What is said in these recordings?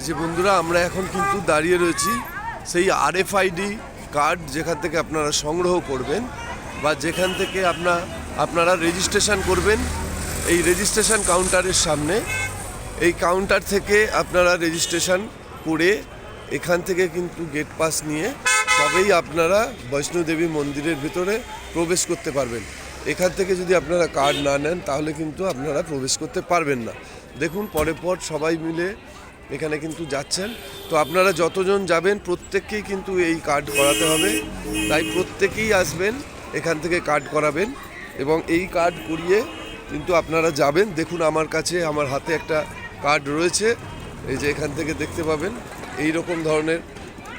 যে বন্ধুরা আমরা এখন কিন্তু দাঁড়িয়ে রয়েছি সেই আরএফআইডি কার্ড যেখান থেকে আপনারা সংগ্রহ করবেন বা যেখান থেকে আপনারা রেজিস্ট্রেশন করবেন। এই রেজিস্ট্রেশন কাউন্টারের সামনে, এই কাউন্টার থেকে আপনারা রেজিস্ট্রেশন করে এখান থেকে কিন্তু গেট পাস নিয়ে তবেই আপনারা বৈষ্ণোদেবী মন্দিরের ভিতরে প্রবেশ করতে পারবেন। এখান থেকে যদি আপনারা কার্ড না নেন তাহলে কিন্তু আপনারা প্রবেশ করতে পারবেন না। দেখুন পর সবাই মিলে এখানে কিন্তু যাচ্ছেন। তো আপনারা যতজন যাবেন প্রত্যেককেই কিন্তু এই কার্ড করাতে হবে, তাই প্রত্যেকেই আসবেন, এখান থেকে কার্ড করাবেন এবং এই কার্ড করিয়ে কিন্তু আপনারা যাবেন। দেখুন আমার হাতে একটা কার্ড রয়েছে, এই যে এখান থেকে দেখতে পাবেন এই রকম ধরনের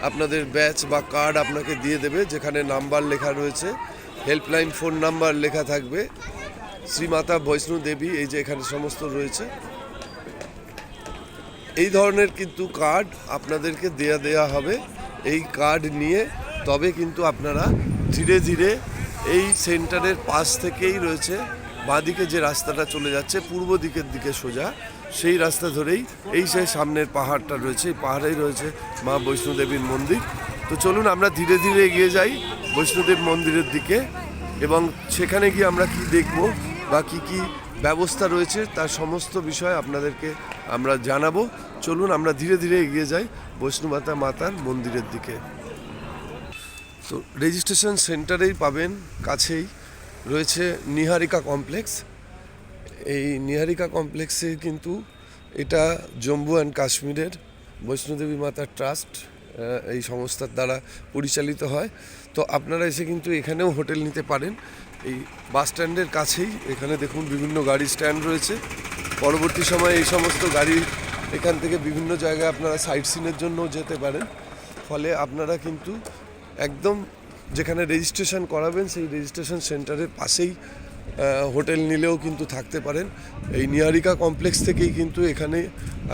আপনাদের ব্যাচ বা কার্ড আপনাকে দিয়ে দেবে, যেখানে নাম্বার লেখা রয়েছে, হেল্পলাইন ফোন নাম্বার লেখা থাকবে, শ্রীমাতা বৈষ্ণো দেবী, এই যে এখানে সমস্ত রয়েছে। এই ধরনের কিন্তু কার্ড আপনাদেরকে দেয়া হবে। এই কার্ড নিয়ে তবে কিন্তু আপনারা ধীরে ধীরে এই সেন্টারের পাশ থেকেই রয়েছে বাঁদিকে যে রাস্তাটা চলে যাচ্ছে পূর্ব দিকের দিকে সোজা, সেই রাস্তা ধরেই এই সেই সামনের পাহাড়টা রয়েছে, এই পাহাড়েই রয়েছে মা বৈষ্ণোদেবীর মন্দির। তো চলুন আমরা ধীরে ধীরে এগিয়ে যাই বৈষ্ণোদেবী মন্দিরের দিকে এবং সেখানে গিয়ে আমরা কি দেখব বা কি ব্যবস্থা রয়েছে তার সমস্ত বিষয় আপনাদেরকে আমরা জানাবো। চলুন আমরা ধীরে ধীরে এগিয়ে যাই বৈষ্ণোমাতা মাতার মন্দিরের দিকে। তো রেজিস্ট্রেশন সেন্টারেই পাবেন, কাছেই রয়েছে নিহারিকা কমপ্লেক্স। এই নিহারিকা কমপ্লেক্সে কিন্তু এটা জম্মু অ্যান্ড কাশ্মীরের বৈষ্ণোদেবী মাতার ট্রাস্ট এই সংস্থার দ্বারা পরিচালিত হয়। তো আপনারা এসে কিন্তু এখানেও হোটেল নিতে পারেন। এই বাস স্ট্যান্ডের কাছেই এখানে দেখুন বিভিন্ন গাড়ি স্ট্যান্ড রয়েছে। পরবর্তী সময়ে এই সমস্ত গাড়ি এখান থেকে বিভিন্ন জায়গায় আপনারা সাইট সিনের জন্যও যেতে পারেন। ফলে আপনারা কিন্তু একদম যেখানে রেজিস্ট্রেশন করাবেন সেই রেজিস্ট্রেশন সেন্টারের পাশেই হোটেল নিলেও কিন্তু থাকতে পারেন। এই নিহারিকা কমপ্লেক্স থেকেই কিন্তু এখানে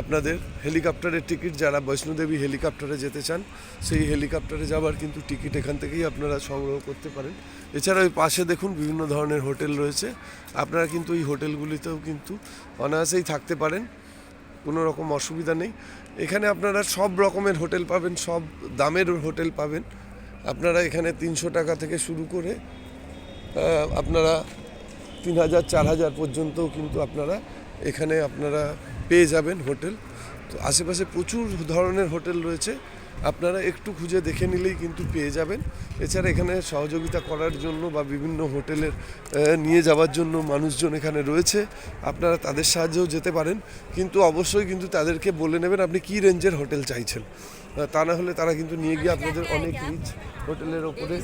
আপনাদের হেলিকপ্টারের টিকিট, যারা বৈষ্ণোদেবী হেলিকপ্টারে যেতে চান সেই হেলিকপ্টারে যাওয়ার কিন্তু টিকিট এখান থেকেই আপনারা সংগ্রহ করতে পারেন। এছাড়া ওই পাশে দেখুন বিভিন্ন ধরনের হোটেল রয়েছে, আপনারা কিন্তু এই হোটেলগুলিতেও কিন্তু অনায়াসেই থাকতে পারেন, কোনো রকম অসুবিধা নেই। এখানে আপনারা সব রকমের হোটেল পাবেন, সব দামের হোটেল পাবেন। আপনারা এখানে 300 টাকা থেকে শুরু করে আপনারা 3000 4000 পর্যন্তও কিন্তু আপনারা এখানে পেয়ে যাবেন হোটেল। তো আশেপাশে প্রচুর ধরনের হোটেল রয়েছে, আপনারা একটু খুঁজে দেখে নিলেই কিন্তু পেয়ে যাবেন। এছাড়া এখানে সহযোগিতা করার জন্য বা বিভিন্ন হোটেলের নিয়ে যাওয়ার জন্য মানুষজন এখানে রয়েছে, আপনারা তাদের সাহায্যেও যেতে পারেন। কিন্তু অবশ্যই কিন্তু তাদেরকে বলে নেবেন আপনি কী রেঞ্জের হোটেল চাইছেন, তা না হলে তারা কিন্তু নিয়ে গিয়ে আপনাদের অনেক রিচ হোটেলের ওপরে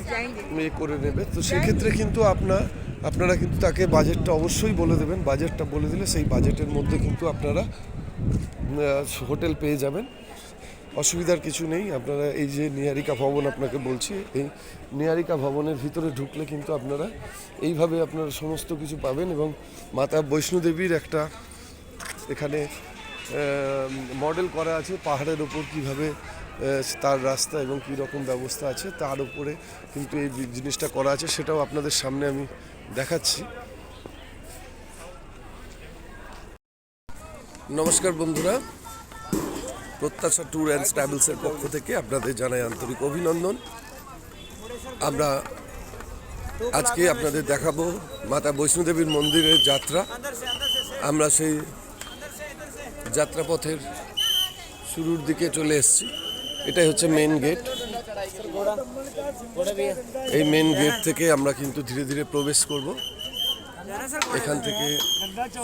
করে নেবে। তো সেক্ষেত্রে কিন্তু আপনারা কিন্তু তাকে বাজেটটা অবশ্যই বলে দেবেন। বাজেটটা বলে দিলে সেই বাজেটের মধ্যে কিন্তু আপনারা হোটেল পেয়ে যাবেন, অসুবিধার কিছু নেই। আপনারা এই যে নিহারিকা ভবন আপনাকে বলছি, এই নিহারিকা ভবনের ভিতরে ঢুকলে কিন্তু আপনারা এইভাবে আপনারা সমস্ত কিছু পাবেন এবং মাতা বৈষ্ণোদেবীর একটা এখানে মডেল করা আছে, পাহাড়ের ওপর কীভাবে তার রাস্তা এবং কী রকম ব্যবস্থা আছে তার উপরে কিন্তু এই জিনিসটা করা আছে, সেটাও আপনাদের সামনে আমি দেখাচ্ছি। নমস্কার বন্ধুরা, প্রত্যাশা ট্যুর অ্যান্ড ট্রাভেলসের পক্ষ থেকে আপনাদের জানাই আন্তরিক অভিনন্দন। আমরা আজকে আপনাদের দেখাবো মাতা বৈষ্ণোদেবীর মন্দিরের যাত্রা। আমরা সেই যাত্রাপথের শুরুর দিকে চলে এসেছি। এটাই হচ্ছে মেন গেট। এই মেন গেট থেকে আমরা কিন্তু ধীরে ধীরে প্রবেশ করব। এখান থেকে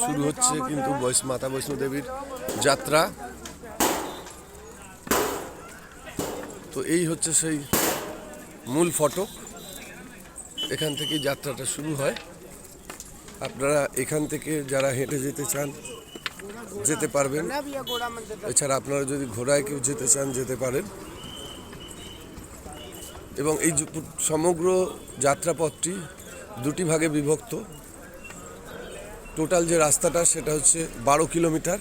শুরু হচ্ছে কিন্তু মাতা বৈষ্ণোদেবীর যাত্রা। তো এই হচ্ছে সেই মূল ফটক, এখান থেকে যাত্রাটা শুরু হয়। আপনারা এখান থেকে যারা হেঁটে যেতে চান যেতে পারবেন, এছাড়া আপনারা যদি ঘোড়ায় কেউ যেতে চান যেতে পারেন। এবং এই সমগ্র যাত্রাপথটি দুটি ভাগে বিভক্ত। টোটাল যে রাস্তাটা সেটা হচ্ছে 12 কিলোমিটার।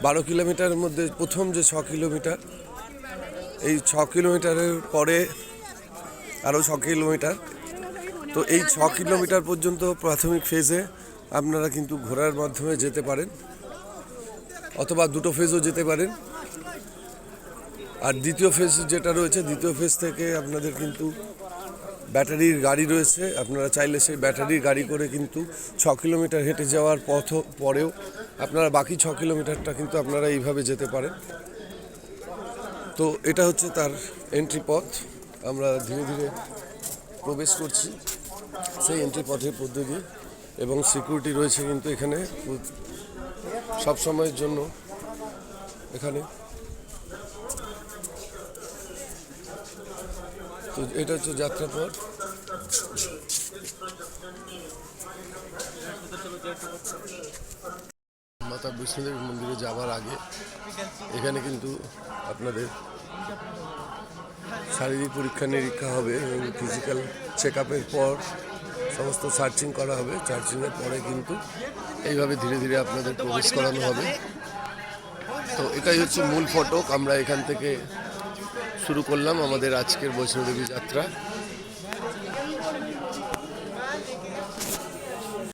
12 কিলোমিটারের মধ্যে প্রথম যে 6 কিলোমিটার, এই 6 কিলোমিটারের পরে আরও 6 কিলোমিটার। তো এই 6 কিলোমিটার পর্যন্ত প্রাথমিক ফেজে আপনারা কিন্তু ঘোড়ার মাধ্যমে যেতে পারেন, অথবা দুটো ফেজও যেতে পারেন। আর দ্বিতীয় ফেজ যেটা রয়েছে, দ্বিতীয় ফেজ থেকে আপনাদের কিন্তু ব্যাটারির গাড়ি রয়েছে। আপনারা চাইলে সেই ব্যাটারির গাড়ি করে কিন্তু 6 কিলোমিটার হেঁটে যাওয়ার পথ পরেও আপনারা বাকি 6 কিলোমিটারটা কিন্তু আপনারা এইভাবে যেতে পারেন। তো এটা হচ্ছে তার এন্ট্রি পথ। আমরা ধীরে ধীরে প্রবেশ করছি সেই এন্ট্রি পথের মধ্যে দিয়ে, এবং সিকিউরিটি রয়েছে কিন্তু এখানে সব সময়ের জন্য। এখানে তো এটা হচ্ছে যাত্রাপথ। মাতা বৈষ্ণোদেবী মন্দিরে যাওয়ার আগে এখানে কিন্তু আপনাদের শারীরিক পরীক্ষা নিরীক্ষা হবে এবং ফিজিক্যাল চেক আপের পর সমস্ত সার্চিং করা হবে। সার্চিংয়ের পরে কিন্তু এইভাবে ধীরে ধীরে আপনাদের প্রবেশ করানো হবে। তো এটাই হচ্ছে মূল ফটক। আমরা এখান থেকে শুরু করলাম আমাদের আজকের বৈষ্ণোদেবী যাত্রা।